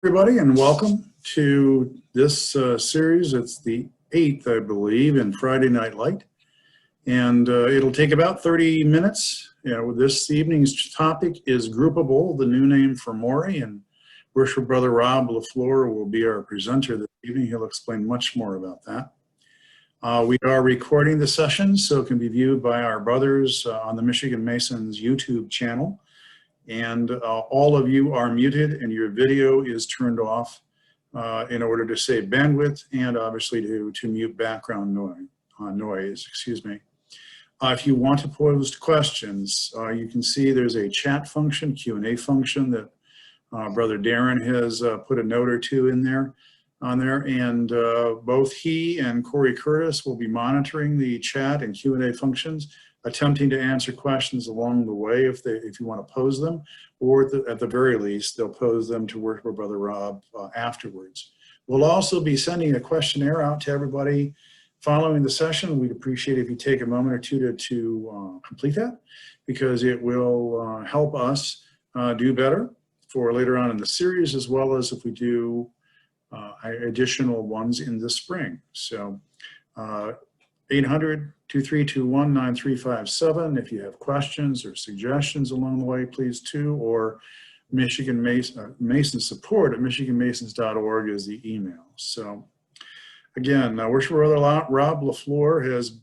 Everybody, and welcome to this series. It's the 8th, I believe, in Friday Night Light, and it'll take about 30 minutes. This evening's topic is Groupable, the new name for MORI, and Worship Brother Rob LaFleur will be our presenter this evening. He'll explain much more about that. We are recording the session, so it can be viewed by our brothers on the Michigan Masons YouTube channel. And all of you are muted and your video is turned off in order to save bandwidth and obviously to mute background noise. If you want to pose questions, you can see there's a chat function, Q&A function that Brother Darren has put a note or two in there and both he and Corey Curtis will be monitoring the chat and Q&A functions, attempting to answer questions along the way if you want to pose them, or at the very least, they'll pose them to Worship Brother Rob afterwards. We'll also be sending a questionnaire out to everybody following the session. We'd appreciate if you take a moment or two to complete that, because it will help us do better for later on in the series, as well as if we do additional ones in the spring. So 800-2321-9357. If you have questions or suggestions along the way, please too, or Michigan Mason support at michiganmasons.org is the email. So again, Worship Brother Rob LaFleur has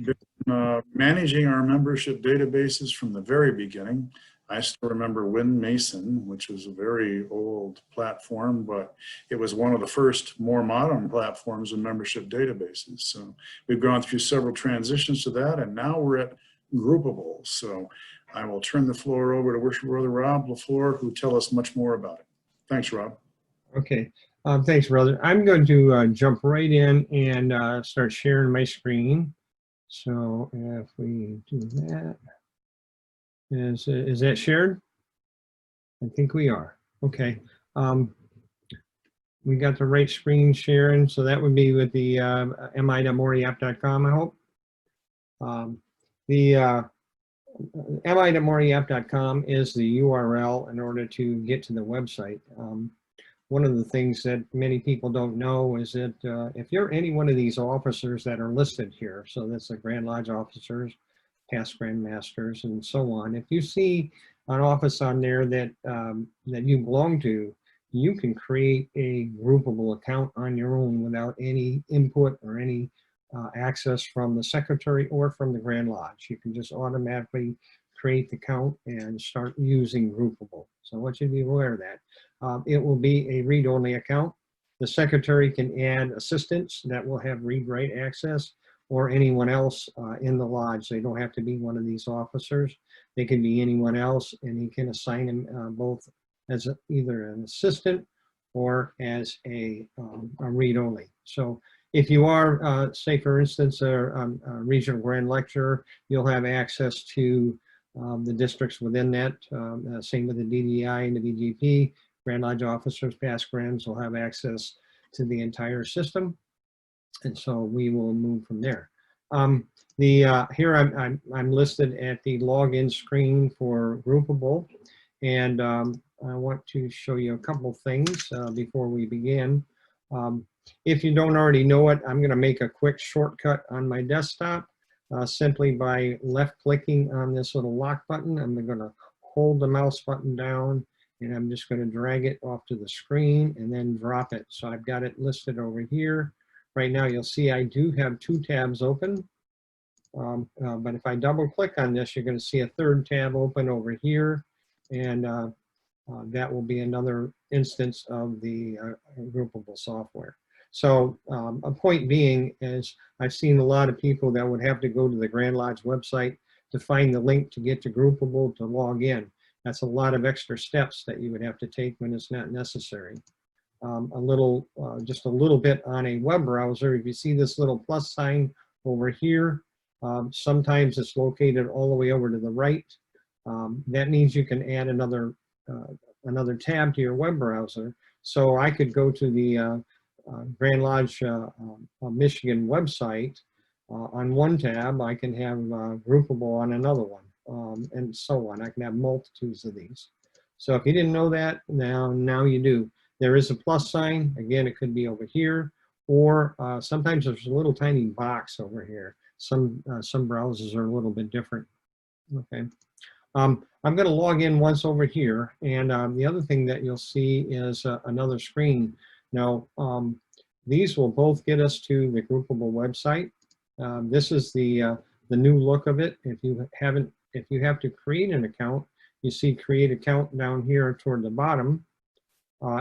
been managing our membership databases from the very beginning. I still remember Win Mason, which was a very old platform, but it was one of the first more modern platforms in membership databases. So we've gone through several transitions to that, and now we're at Groupable. So I will turn the floor over to Worship Brother Rob LaFleur, who will tell us much more about it. Thanks, Rob. Okay, thanks, brother. I'm going to jump right in and start sharing my screen. So if we do that. Is that shared? I think we are. Okay. We got the right screen sharing, so that would be with the mi.moriapp.com, I hope. The mi.moriapp.com is the URL in order to get to the website. One of the things that many people don't know is that if you're any one of these officers that are listed here, so that's the Grand Lodge officers, past Grand Masters, and so on. If you see an office on there that that you belong to, you can create a groupable account on your own without any input or any access from the secretary or from the Grand Lodge. You can just automatically create the account and start using Groupable. So I want you to be aware of that. It will be a read-only account. The secretary can add assistants that will have read-write access, or anyone else in the lodge. They don't have to be one of these officers. They can be anyone else, and he can assign them both as either an assistant or as a read-only. So if you are, say for instance, a regional grand lecturer, you'll have access to the districts within that. Same with the DDI and the BGP. Grand Lodge officers, past Grands, will have access to the entire system. And so we will move from there. Here I'm listed at the login screen for Groupable, and I want to show you a couple things before we begin. If you don't already know it, I'm going to make a quick shortcut on my desktop simply by left-clicking on this little lock button. I'm going to hold the mouse button down, and I'm just going to drag it off to the screen and then drop it. So I've got it listed over here. Right now, you'll see I do have 2 tabs open, but if I double click on this, you're going to see a 3rd tab open over here, and that will be another instance of the Groupable software. So a point being is I've seen a lot of people that would have to go to the Grand Lodge website to find the link to get to Groupable to log in. That's a lot of extra steps that you would have to take when it's not necessary. Just a little bit on a web browser. If you see this little plus sign over here, sometimes it's located all the way over to the right. That means you can add another tab to your web browser. So I could go to the Grand Lodge Michigan website on one tab. I can have Groupable on another one, and so on. I can have multitudes of these. So if you didn't know that, now you do. There is a plus sign. Again, it could be over here, or sometimes there's a little tiny box over here. Some browsers are a little bit different. Okay. I'm going to log in once over here, and the other thing that you'll see is another screen. Now, these will both get us to the Groupable website. This is the new look of it. If you have to create an account, you see create account down here toward the bottom.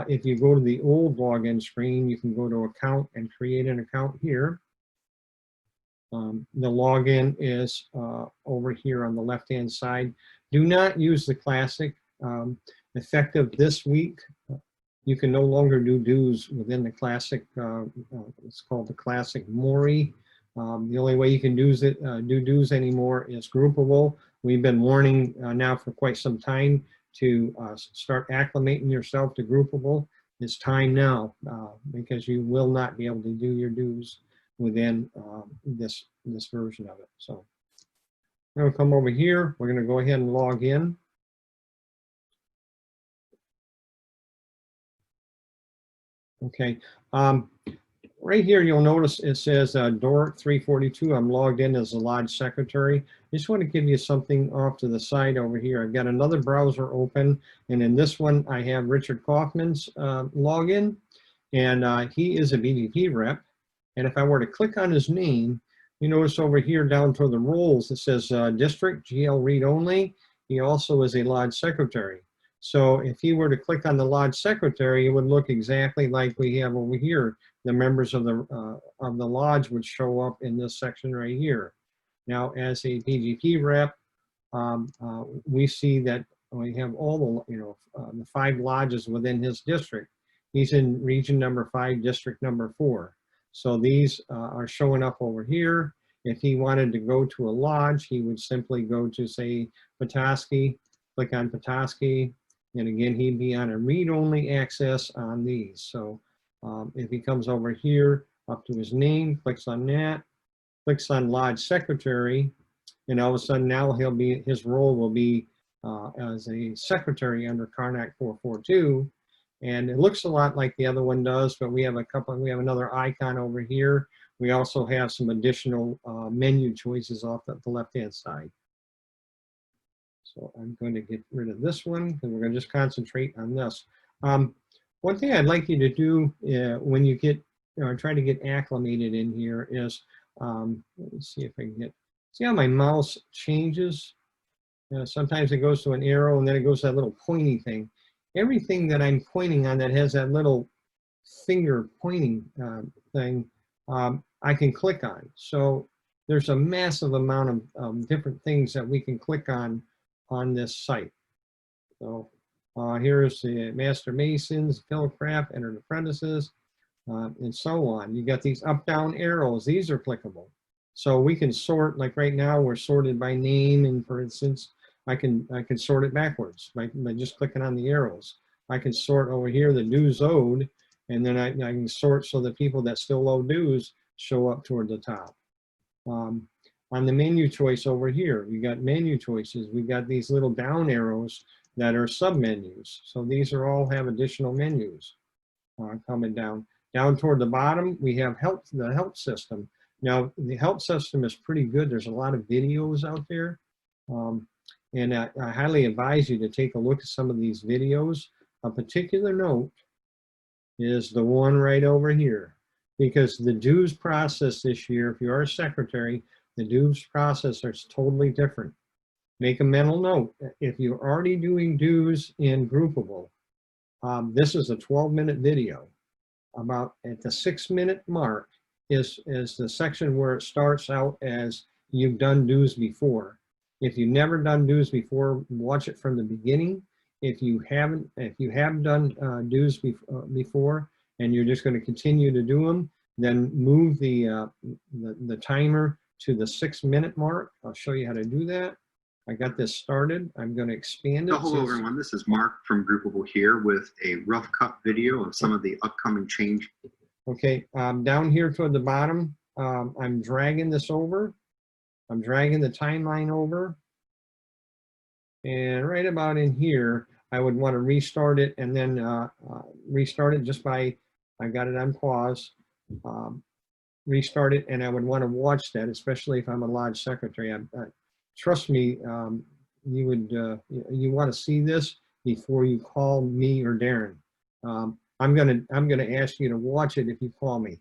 If you go to the old login screen, you can go to account and create an account here. The login is over here on the left-hand side. Do not use the classic. Effective this week, you can no longer do dues within the classic. It's called the classic MORI. The only way you can do dues anymore is Groupable. We've been warning now for quite some time to start acclimating yourself to Groupable. It's time now because you will not be able to do your dues within this version of it. So I'm going to come over here. We're going to go ahead and log in. Okay. Right here, you'll notice it says Doric 342. I'm logged in as a lodge secretary. I just want to give you something off to the side over here. I've got another browser open, and in this one, I have Richard Kaufman's login, and he is a BGP rep. And if I were to click on his name, you notice over here down toward the roles, it says district, GL read only. He also is a lodge secretary. So if he were to click on the lodge secretary, it would look exactly like we have over here. The members of the lodge would show up in this section right here. Now, as a BGP rep, we see that we have all the 5 lodges within his district. He's in region number 5, district number 4. So these are showing up over here. If he wanted to go to a lodge, he would simply go to, say, Petoskey, click on Petoskey, and again, he'd be on a read-only access on these. So if he comes over here up to his name, clicks on that, clicks on Lodge Secretary, and all of a sudden now his role will be as a secretary under Karnak 442. And it looks a lot like the other one does, but we have another icon over here. We also have some additional menu choices off the left-hand side. So I'm going to get rid of this one because we're going to just concentrate on this. One thing I'd like you to do when you get try to get acclimated in here is, let me see if I can see how my mouse changes. Sometimes it goes to an arrow and then it goes to that little pointy thing. Everything that I'm pointing on that has that little finger pointing thing, I can click on. So there's a massive amount of different things that we can click on this site. So here's the Master Masons, Fieldcraft, Entered Apprentices, and so on. You got these up-down arrows. These are clickable. So we can sort, like right now, we're sorted by name, and for instance, I can sort it backwards by just clicking on the arrows. I can sort over here the dues owed, and then I can sort so the people that still owe dues show up toward the top. On the menu choice over here, we got menu choices. We got these little down arrows that are sub-menus. So these all have additional menus coming down. Down toward the bottom, we have the help system. Now, the help system is pretty good. There's a lot of videos out there. And I highly advise you to take a look at some of these videos. A particular note is the one right over here, because the dues process this year, if you are a secretary, the dues process is totally different. Make a mental note. If you're already doing dues in Groupable, this is a 12-minute video. About at the 6-minute mark is the section where it starts out as you've done dues before. If you've never done dues before, watch it from the beginning. If you have done dues before and you're just going to continue to do them, then move the timer to the 6-minute mark. I'll show you how to do that. I got this started. I'm going to expand it. Hello everyone, this is Mark from Groupable here with a rough cut video of some of the upcoming changes. Okay, down here toward the bottom, I'm dragging this over. I'm dragging the timeline over. And right about in here, I would want to restart it and then restart it just by, I got it on pause, restart it, and I would want to watch that, especially if I'm a lodge secretary. Trust me, you want to see this before you call me or Darren. I'm gonna ask you to watch it if you call me,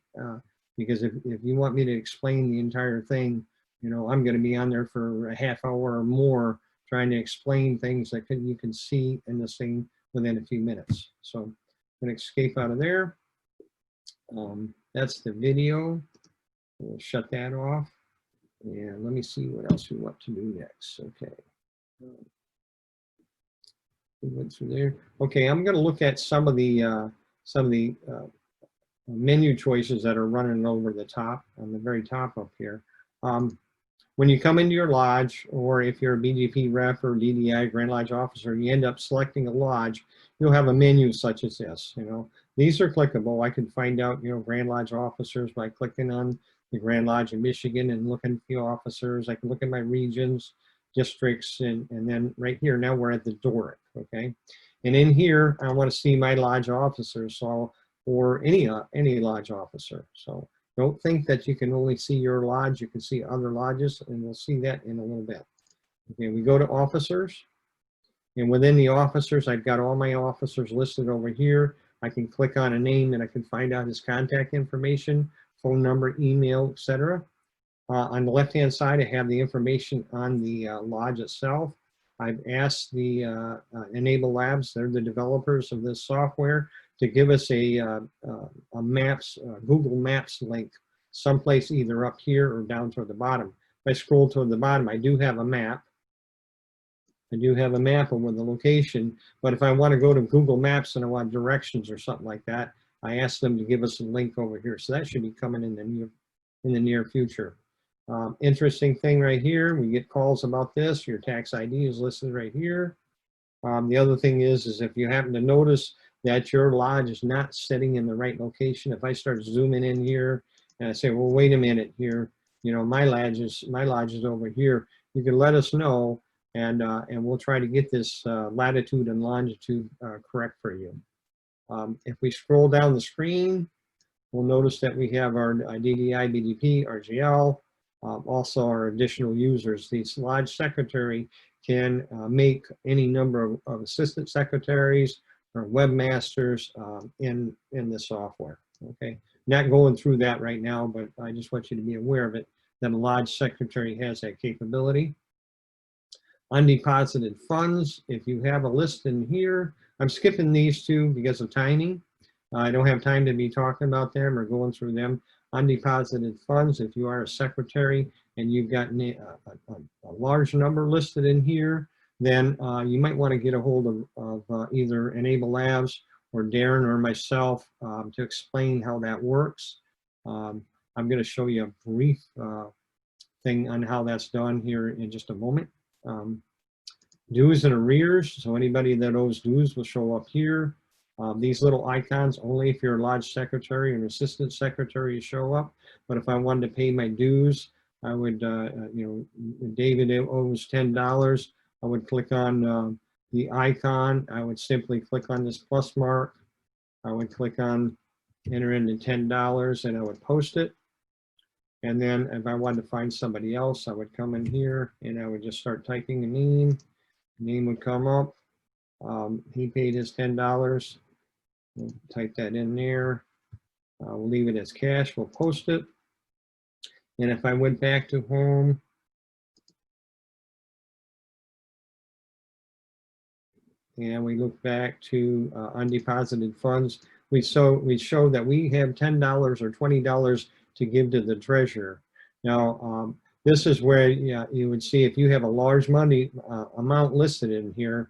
because if you want me to explain the entire thing, I'm gonna be on there for a half hour or more trying to explain things that you can see in this thing within a few minutes. So I'm gonna escape out of there. That's the video. We'll shut that off. And let me see what else we want to do next. Okay. We went through there. Okay, I'm going to look at some of the menu choices that are running over the top, on the very top up here. When you come into your lodge, or if you're a BGP rep or DDI, Grand Lodge officer, you end up selecting a lodge, you'll have a menu such as this. These are clickable. I can find out, Grand Lodge officers by clicking on the Grand Lodge in Michigan and looking at the officers. I can look at my regions, districts, and then right here, now we're at the Doric, okay? And in here, I want to see my lodge officers, or any lodge officer. So don't think that you can only see your lodge, you can see other lodges, and we'll see that in a little bit. Okay, we go to officers, and within the officers, I've got all my officers listed over here. I can click on a name and I can find out his contact information, phone number, email, etc. On the left-hand side, I have the information on the lodge itself. I've asked the Enable Labs, they're the developers of this software, to give us a Google Maps link, someplace either up here or down toward the bottom. If I scroll toward the bottom, I do have a map. I do have a map of the location, but if I want to go to Google Maps and I want directions or something like that, I ask them to give us a link over here. So that should be coming in the near future. Interesting thing right here, we get calls about this. Your tax ID is listed right here. The other thing is if you happen to notice that your lodge is not sitting in the right location, if I start zooming in here and I say, well, wait a minute here, my lodge is over here, you can let us know, and we'll try to get this latitude and longitude correct for you. If we scroll down the screen, we'll notice that we have our DDI, BDP, RGL, also our additional users. These lodge secretary can make any number of assistant secretaries or webmasters in the software. Okay, not going through that right now, but I just want you to be aware of it, that a lodge secretary has that capability. Undeposited funds, if you have a list in here, I'm skipping these two because of timing. I don't have time to be talking about them or going through them. Undeposited funds, if you are a secretary and you've got a large number listed in here, then you might want to get a hold of either Enable Labs or Darren or myself to explain how that works. I'm going to show you a brief thing on how that's done here in just a moment. Dues and arrears, so anybody that owes dues will show up here. These little icons, only if you're a lodge secretary or an assistant secretary show up. But if I wanted to pay my dues, I would, David owes $10. I would click on the icon. I would simply click on this plus mark. I would click on enter in the $10 and I would post it. And then if I wanted to find somebody else, I would come in here and I would just start typing a name. Name would come up. He paid his $10. We'll type that in there. We'll leave it as cash. We'll post it. And if I went back to home, and we look back to undeposited funds, we show that we have $10 or $20 to give to the treasurer. Now, this is where you would see if you have a large money amount listed in here,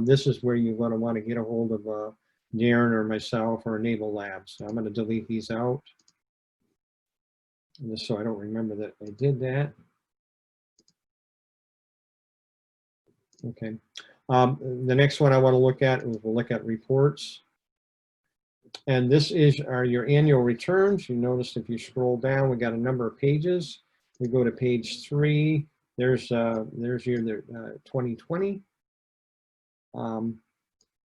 this is where you're going to want to get a hold of Darren or myself or Enable Labs. So I'm going to delete these out just so I don't remember that I did that. Okay. The next one I want to look at is we'll look at reports. And this is your annual returns. You notice if you scroll down, we got a number of pages. We go to page 3. There's your 2020.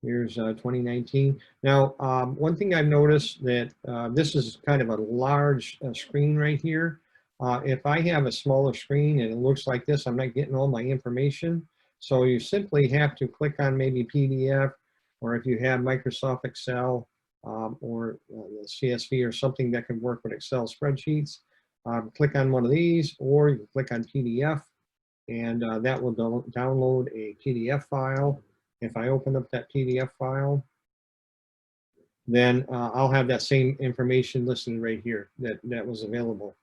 Here's 2019. Now, one thing I've noticed that this is kind of a large screen right here. If I have a smaller screen and it looks like this, I'm not getting all my information. So you simply have to click on maybe PDF, or if you have Microsoft Excel or CSV or something that can work with Excel spreadsheets, click on one of these, or you can click on PDF, and that will download a PDF file. If I open up that PDF file, then I'll have that same information listed right here that was available.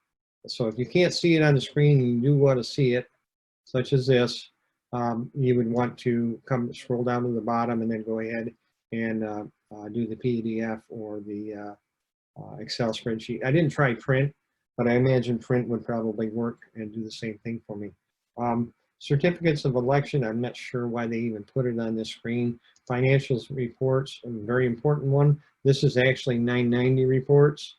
So if you can't see it on the screen, and you do want to see it, such as this, you would want to scroll down to the bottom and then go ahead and do the PDF or the Excel spreadsheet. I didn't try print, but I imagine print would probably work and do the same thing for me. Certificates of election, I'm not sure why they even put it on this screen. Financials reports, a very important one. This is actually 990 reports.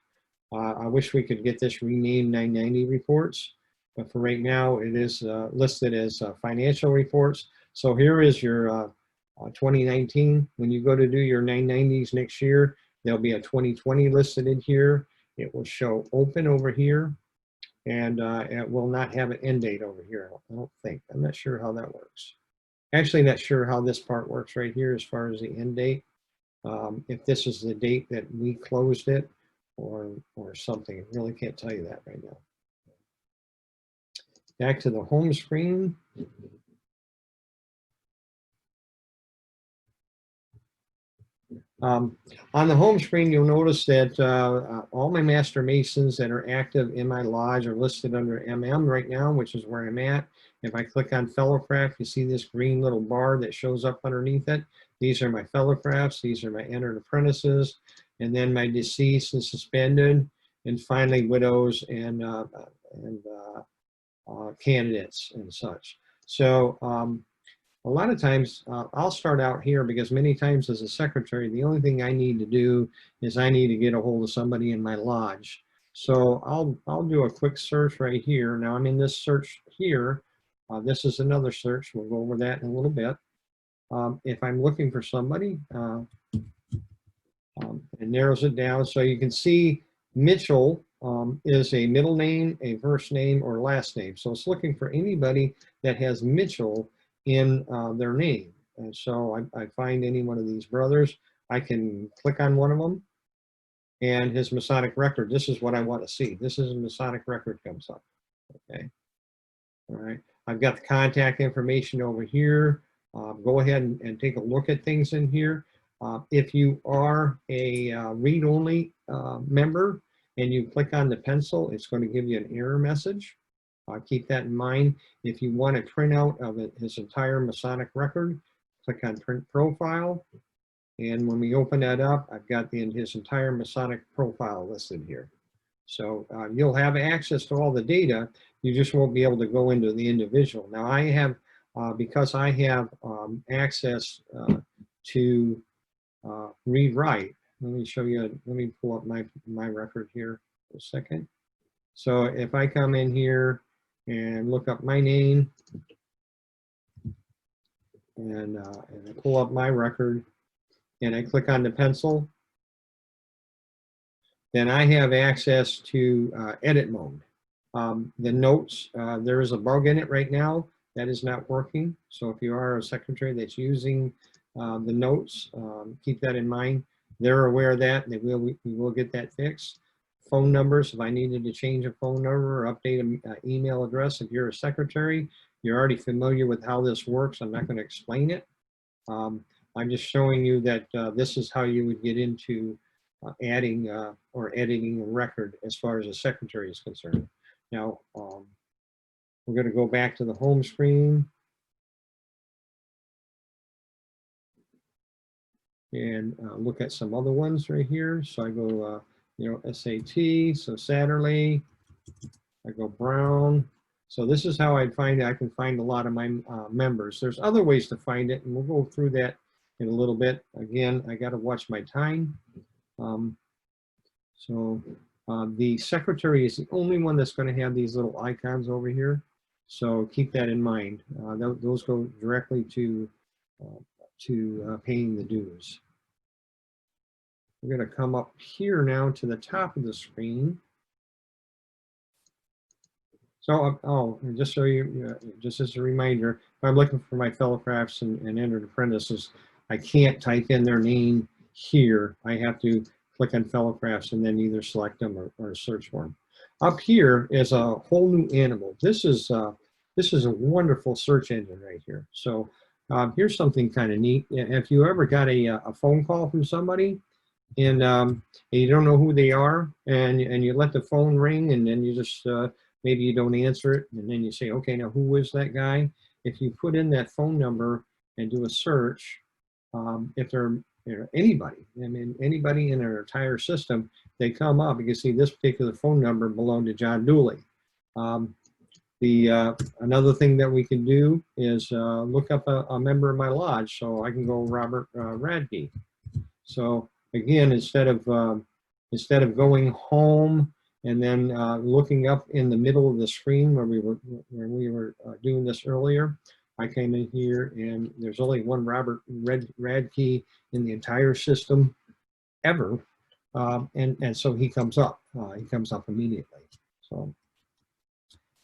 I wish we could get this renamed 990 reports, but for right now, it is listed as financial reports. So here is your 2019. When you go to do your 990s next year, there'll be a 2020 listed in here. It will show open over here, and it will not have an end date over here, I don't think. I'm not sure how that works. Actually, not sure how this part works right here as far as the end date. If this is the date that we closed it or something, I really can't tell you that right now. Back to the home screen. On the home screen, you'll notice that all my master masons that are active in my lodge are listed under MM right now, which is where I'm at. If I click on Fellowcraft, you see this green little bar that shows up underneath it. These are my Fellowcrafts. These are my entered apprentices. And then my deceased and suspended. And finally, widows and candidates and such. So a lot of times I'll start out here because many times as a secretary, the only thing I need to do is I need to get a hold of somebody in my lodge. So I'll do a quick search right here. Now I'm in this search here. This is another search. We'll go over that in a little bit. If I'm looking for somebody, it narrows it down. So you can see Mitchell is a middle name, a first name, or last name. So it's looking for anybody that has Mitchell in their name. And so I find any one of these brothers, I can click on one of them and his Masonic record. This is what I want to see. This is a Masonic record comes up. Okay. All right. I've got the contact information over here. Go ahead and take a look at things in here. If you are a read-only member and you click on the pencil, it's going to give you an error message. Keep that in mind. If you want a printout of his entire Masonic record, click on Print Profile. And when we open that up, I've got his entire Masonic profile listed here. So you'll have access to all the data. You just won't be able to go into the individual. Now I have, because I have access to read-write. Let me show you, let me pull up my record here for a second. So if I come in here and look up my name and I pull up my record and I click on the pencil, then I have access to edit mode. The notes, there is a bug in it right now that is not working. So if you are a secretary that's using the notes, keep that in mind. They're aware of that. We will get that fixed. Phone numbers, if I needed to change a phone number or update an email address, if you're a secretary, you're already familiar with how this works. I'm not going to explain it. I'm just showing you that this is how you would get into adding or editing a record as far as a secretary is concerned. Now, we're going to go back to the home screen and look at some other ones right here. So I go, SAT, so Satterley, I go Brown. So this is how I can find a lot of my members. There's other ways to find it, and we'll go through that in a little bit. Again, I got to watch my time. The secretary is the only one that's going to have these little icons over here. So keep that in mind. Those go directly to to paying the dues. We're going to come up here now to the top of the screen. So, and just so just as a reminder, if I'm looking for my fellow crafts and entered apprentices, I can't type in their name here. I have to click on fellow crafts and then either select them or search for them. Up here is a whole new animal. This is a wonderful search engine right here. So here's something kind of neat. If you ever got a phone call from somebody and you don't know who they are, and you let the phone ring, and then you just maybe you don't answer it, and then you say, okay, now who is that guy? If you put in that phone number and do a search, if they're anybody, I mean anybody in our entire system, they come up. You can see this particular phone number belonged to John Dooley. Another thing that we can do is look up a member of my lodge. So I can go Robert Radke. So again, instead of going home and then looking up in the middle of the screen where we were doing this earlier, I came in here and there's only one Robert Radke in the entire system ever, and so he comes up. He comes up immediately. So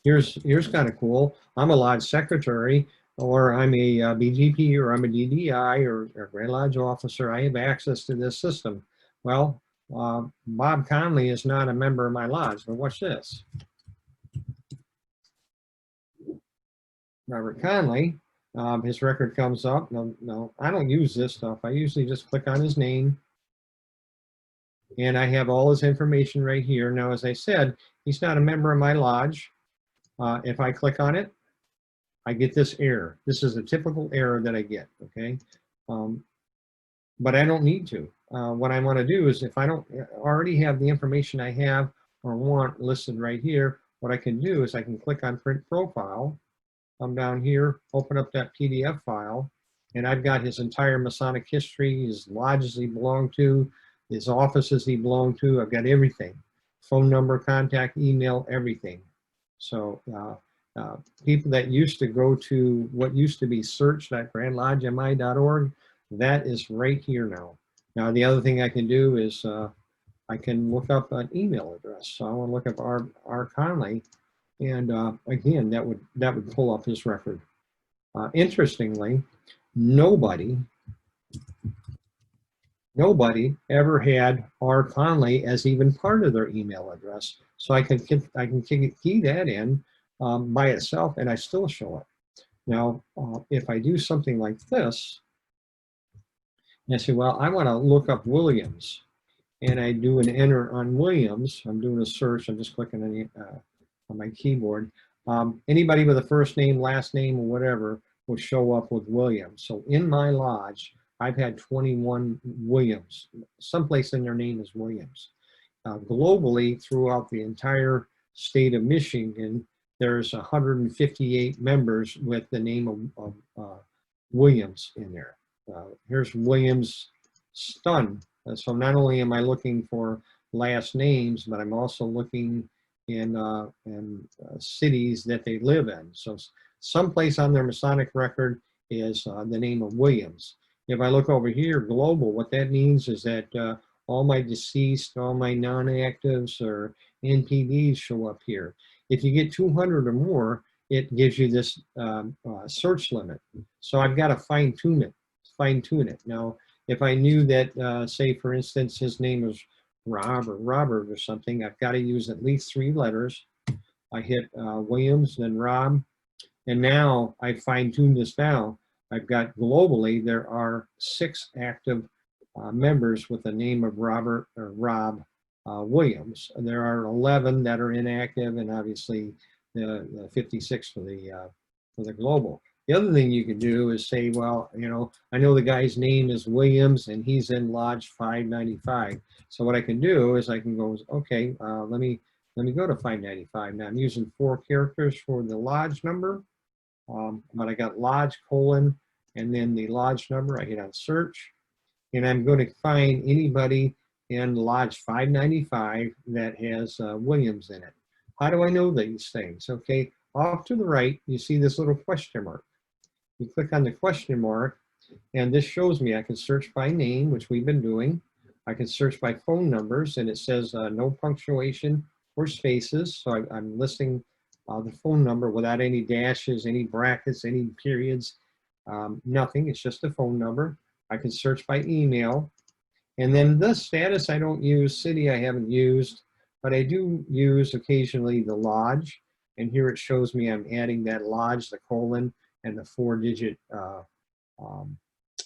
here's kind of cool. I'm a lodge secretary, or I'm a BGP, or I'm a DDI, or a Grand Lodge officer. I have access to this system. Well, Bob Conley is not a member of my lodge, but watch this. Robert Conley, his record comes up. No, I don't use this stuff. I usually just click on his name, and I have all his information right here. Now, as I said, he's not a member of my lodge. If I click on it, I get this error. This is a typical error that I get, okay? But I don't need to. What I want to do is, if I don't already have the information I have or want listed right here, what I can do is I can click on Print Profile, come down here, open up that PDF file, and I've got his entire Masonic history, his lodges he belonged to, his offices he belonged to. I've got everything. Phone number, contact, email, everything. So people that used to go to what used to be search.grandlodgemi.org, that is right here now. Now, the other thing I can do is I can look up an email address. So I want to look up R. Conley, and again, that would pull up his record. Interestingly, nobody ever had R. Conley as even part of their email address. So I can key that in by itself, and I still show it. Now, if I do something like this, and I say, well, I want to look up Williams, and I do an enter on Williams. I'm doing a search. I'm just clicking on my keyboard. Anybody with a first name, last name, or whatever will show up with Williams. So in my lodge, I've had 21 Williams. Someplace in their name is Williams. Globally, throughout the entire state of Michigan, there's 158 members with the name of Williams in there. Here's Williams Stun. So not only am I looking for last names, but I'm also looking in cities that they live in. So someplace on their Masonic record is the name of Williams. If I look over here, global, what that means is that all my deceased, all my non-actives or NPDs show up here. If you get 200 or more, it gives you this search limit. So I've got to fine tune it. Now, if I knew that, say, for instance, his name was Rob or Robert or something, I've got to use at least 3 letters. I hit Williams, then Rob, and now I fine-tuned this down. I've got globally, there are 6 active members with the name of Robert or Rob Williams. And there are 11 that are inactive, and obviously the 56 for the global. The other thing you can do is say, well, you know, I know the guy's name is Williams and he's in Lodge 595. So what I can do is I can go, okay, let me go to 595. Now I'm using 4 characters for the lodge number, but I got lodge colon and then the lodge number. I hit on search, and I'm going to find anybody in Lodge 595 that has Williams in it. How do I know these things? Okay, off to the right, you see this little question mark. You click on the question mark, And this shows me I can search by name, which we've been doing. I can search by phone numbers, and it says no punctuation or spaces. So I'm listing the phone number without any dashes, any brackets, any periods, nothing. It's just a phone number. I can search by email. And then the status I don't use, city I haven't used, but I do use occasionally the lodge. And here it shows me I'm adding that lodge, the colon, and the 4-digit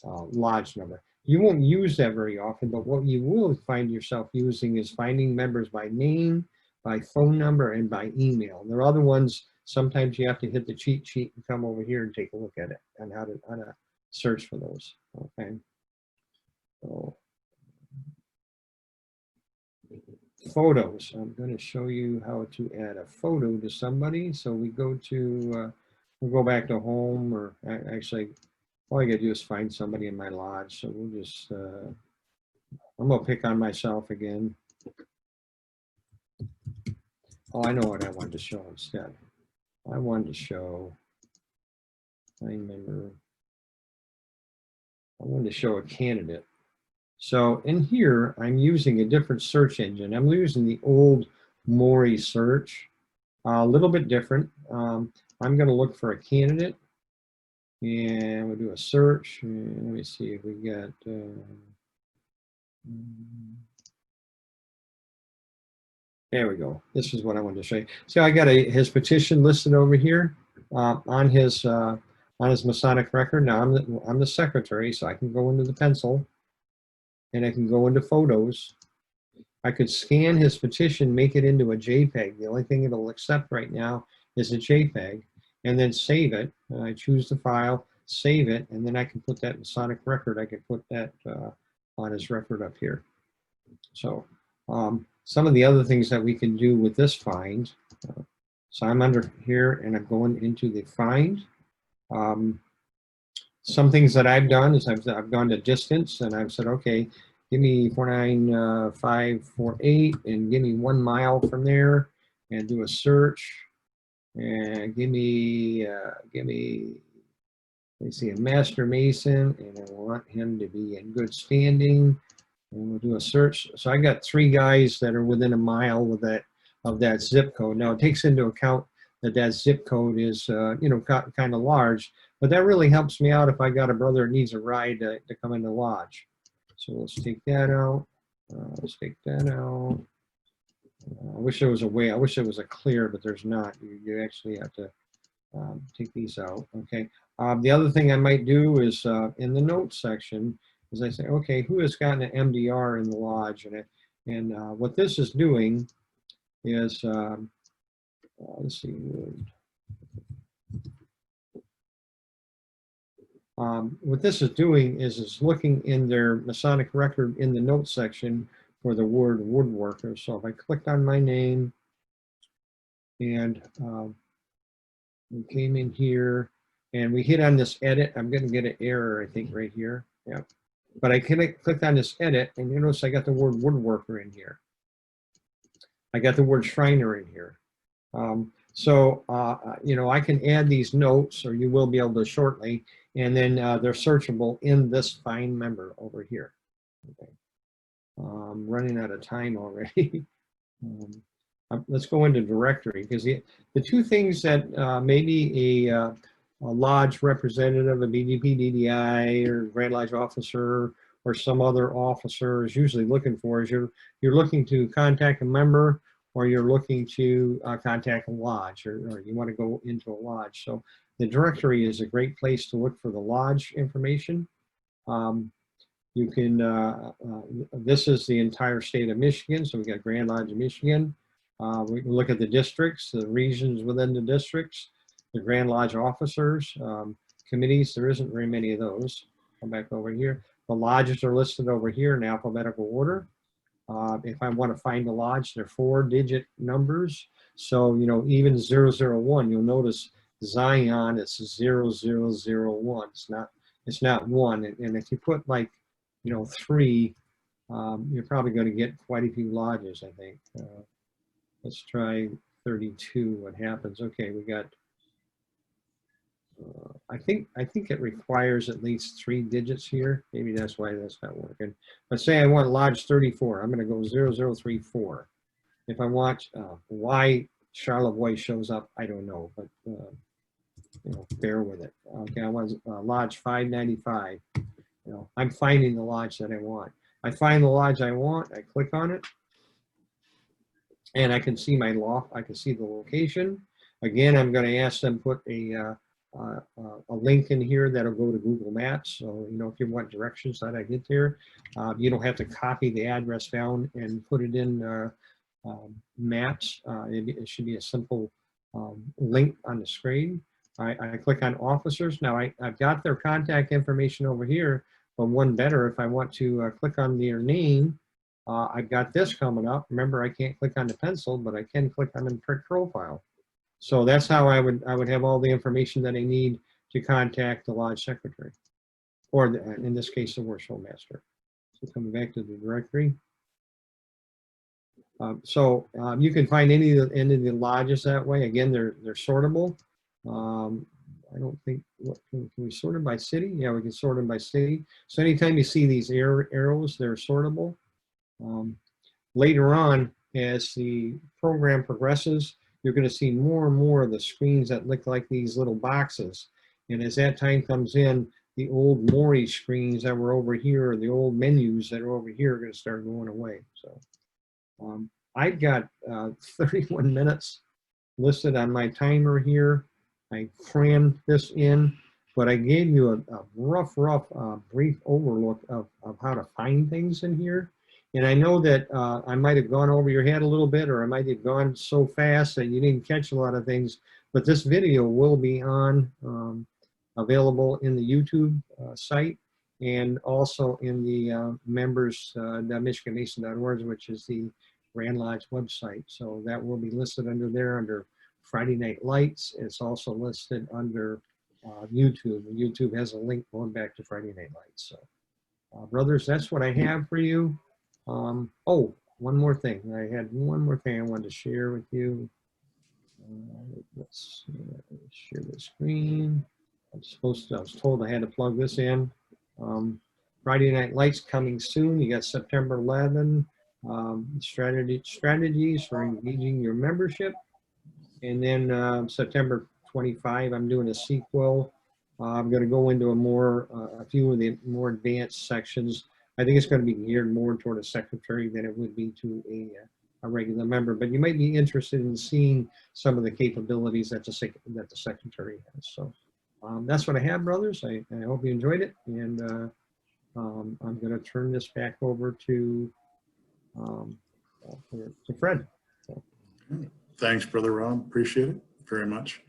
lodge number. You won't use that very often, but what you will find yourself using is finding members by name, by phone number, and by email. There are other ones, sometimes you have to hit the cheat sheet and come over here and take a look at it and how to search for those, okay? So, photos. I'm going to show you how to add a photo to somebody. So we go to, we'll go back to home, or actually, all I got to do is find somebody in my lodge. So we'll just, I'm going to pick on myself again. Oh, I know what I wanted to show instead. I wanted to show, I remember, I wanted to show a candidate. So in here, I'm using a different search engine. I'm using the old MORI search, a little bit different. I'm going to look for a candidate, and we'll do a search. And let me see if we got. There we go. This is what I wanted to show you. So I got his petition listed over here on his Masonic record. Now I'm the secretary, so I can go into the pencil, and I can go into photos. I could scan his petition, make it into a JPEG. The only thing it'll accept right now is a JPEG, and then save it. I choose the file, save it, and then I can put that Masonic record. I can put that on his record up here. So some of the other things that we can do with this find. So I'm under here, and I'm going into the find. Some things that I've done is I've gone to distance, and I've said, okay, give me 49548 and give me 1 mile from there, and do a search, and give me let's see, a master mason, and I want him to be in good standing, and we'll do a search. So I got 3 guys that are within a mile with of that zip code. Now it takes into account that zip code is kind of large, but that really helps me out if I got a brother that needs a ride to come in the lodge. So let's take that out. Let's take that out. I wish there was a way. I wish there was a clear, but there's not. You actually have to take these out. Okay. The other thing I might do is in the notes section is I say, okay, who has gotten an MDR in the lodge? And what this is doing is, let's see. What this is doing is looking in their Masonic record in the notes section for the word woodworker. So if I clicked on my name and we came in here and we hit on this edit, I'm going to get an error, I think, right here. Yeah. But I clicked on this edit, and you notice I got the word woodworker in here. I got the word Shriner in here. I can add these notes, or you will be able to shortly, and then they're searchable in this find member over here. Okay. I'm running out of time already. Let's go into directory, because the 2 things that maybe a lodge representative, a BDP, DDI, or Grand Lodge officer, or some other officer is usually looking for is you're looking to contact a member, or you're looking to contact a lodge, or you want to go into a lodge. So the directory is a great place to look for the lodge information. You can, this is the entire state of Michigan. So we got Grand Lodge of Michigan. We can look at the districts, the regions within the districts, the Grand Lodge officers, committees. There isn't very many of those. Come back over here. The lodges are listed over here in alphabetical order. If I want to find a lodge, they're 4-digit numbers. So, even 001, you'll notice Zion, it's 0001. It's not 1. And if you put 3, you're probably going to get quite a few lodges, I think. Let's try 32, what happens. Okay, we got I think it requires at least 3 digits here. Maybe that's why that's not working. But say I want lodge 34, I'm going to go 0034. If I want why Charlevoix shows up, I don't know, but you know, bear with it. Okay, I want lodge 595. You know, I'm finding the lodge that I want. I find the lodge I want. I click on it, and I can see my loft. I can see the location. Again, I'm going to ask them put a link in here that'll go to Google Maps. So, you know, if you want directions how to get there, you don't have to copy the address down and put it in Maps. It should be a simple link on the screen. I click on officers. Now I've got their contact information over here, but one better, if I want to click on their name, I've got this coming up. Remember, I can't click on the pencil, but I can click on the print profile. So that's how I would have all the information that I need to contact the lodge secretary, or in this case, the workshop master. So coming back to the directory. You can find any of the lodges that way. Again, they're sortable. I don't think, can we sort them by city? Yeah, we can sort them by city. So anytime you see these arrows, they're sortable. Later on, as the program progresses, you're going to see more and more of the screens that look like these little boxes. And as that time comes in, the old MORI screens that were over here, or the old menus that are over here, are going to start going away. So I've got 31 minutes listed on my timer here. I crammed this in, but I gave you a rough brief overlook of how to find things in here. And I know that I might have gone over your head a little bit, or I might have gone so fast that you didn't catch a lot of things, but this video will be on available in the YouTube site, and also in the members.michiganmason.org, which is the Grand Lodge website. So that will be listed under there under Friday Night Lights. It's also listed under YouTube. And YouTube has a link going back to Friday Night Lights. So brothers, that's what I have for you. Oh, one more thing. I had one more thing I wanted to share with you. Let's share the screen. I was told I had to plug this in. Friday Night Lights coming soon. You got September 11, strategies for engaging your membership. And then September 25, I'm doing a sequel. I'm going to go into a few of the more advanced sections. I think it's going to be geared more toward a secretary than it would be to a regular member. But you might be interested in seeing some of the capabilities that the secretary has. So that's what I have, brothers. I hope you enjoyed it. And I'm going to turn this back over to Fred. So. Thanks, Brother Rob. Appreciate it very much.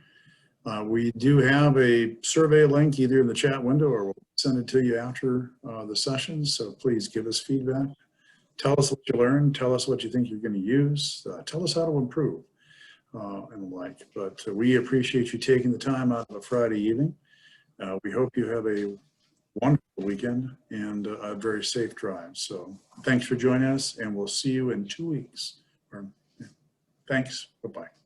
We do have a survey link either in the chat window, or we'll send it to you after the session. So please give us feedback. Tell us what you learned. Tell us what you think you're going to use. Tell us how to improve and the like. But we appreciate you taking the time out of a Friday evening. We hope you have a wonderful weekend and a very safe drive. So thanks for joining us, and we'll see you in 2 weeks. Thanks. Bye-bye.